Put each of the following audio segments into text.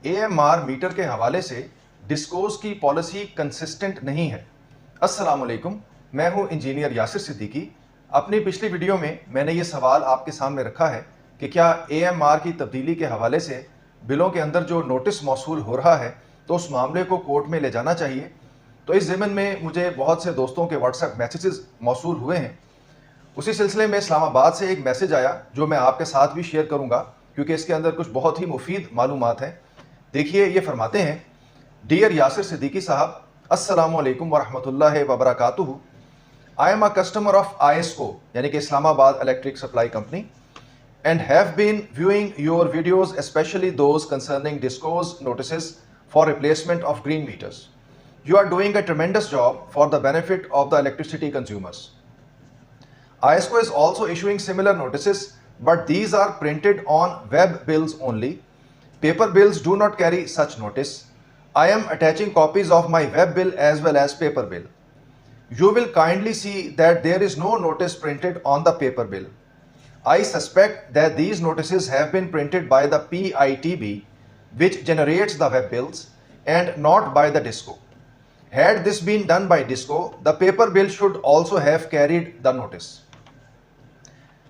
AMR metre के हवाले से डिस्कोस की पॉलिसी कंसिस्टेंट नहीं है। अस्सलाम वालेकुम, मैं हूं इंजीनियर यासिर सिद्दीकी। अपनी पिछली वीडियो में मैंने ये सवाल आपके सामने रखा है कि क्या AMR की तब्दीली के हवाले से बिलों के अंदर जो नोटिस मौसूल हो रहा है तो उस मामले को कोर्ट में ले जाना चाहिए। तो इस ज़िम्न में मुझे बहुत से दोस्तों के व्हाट्सएप मैसेजेस मौसूल हुए हैं। उसी सिलसिले में इस्लामाबाद से एक मैसेज आया जो मैं आपके साथ भी शेयर करूंगा क्योंकि इसके अंदर कुछ बहुत ही मुफीद मालूमात हैं। देखिए, ये फरमाते हैं, डियर यासिर सिद्दीकी साहब, अस्सलाम वालेकुम वरहमतुल्लाहि वबरकातुहू। I am a customer of ISCO यानी कि Islamabad electric supply company and have been viewing your videos, especially those concerning DISCO's notices for replacement of green meters. You are doing a tremendous job for the benefit of the electricity consumers. ISCO is also issuing similar notices, but these are printed on web bills only. Paper bills do not carry such notice. I am attaching copies of my web bill as well as paper bill. You will kindly see that there is no notice printed on the paper bill. I suspect that these notices have been printed by the PITB, which generates the web bills, and not by the DISCO. Had this been done by DISCO, the paper bill should also have carried the notice.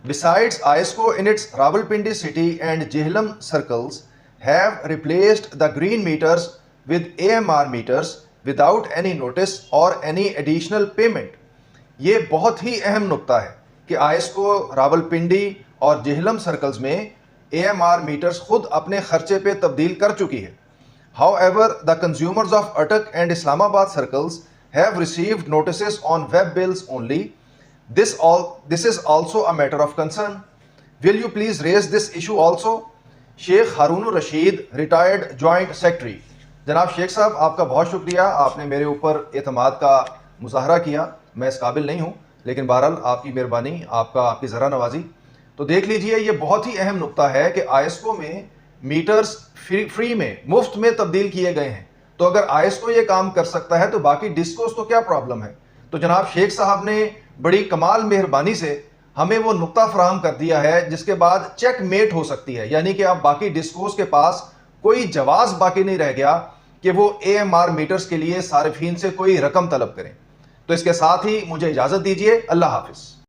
Besides, ISCO in its Rawalpindi city and Jihlam circles have replaced the green meters with AMR meters without any notice or any additional payment. ये बहुत ही अहम नुक्ता है कि ISCO Rawalpindi और जिहलम circles में AMR metres खुद अपने खर्चे पे तब्दील कर चुकी है। However, the consumers of Attock and Islamabad circles have received notices on web bills only. This is also a matter of concern. Will you please raise this issue also? Sheikh Haroon Rashid, retired joint secretary. जनाब शेख साहब, आपका बहुत शुक्रिया, आपने मेरे ऊपर एतमाद का मुजाहरा किया। मैं इस काबिल नहीं हूँ, लेकिन बहरहाल आपकी मेहरबानी, आपकी ज़रा नवाजी। तो देख लीजिए, ये बहुत ही अहम नुक्ता है कि ISCO में मीटर्स फ्री में, मुफ्त में तब्दील किए गए हैं। तो अगर ISCO ये काम कर सकता है तो बाकी डिस्कोस तो क्या प्रॉब्लम है। तो जनाब शेख साहब ने बड़ी कमाल मेहरबानी से हमें वो नुक्ता फराहम कर दिया है जिसके बाद चेक मेट हो सकती है, यानी कि अब बाकी डिस्कोस के पास कोई जवाब बाकी नहीं रह गया कि वो AMR मीटर्स के लिए सारिफीन से कोई रकम तलब करें। तो इसके साथ ही मुझे इजाज़त दीजिए। अल्लाह हाफिज़।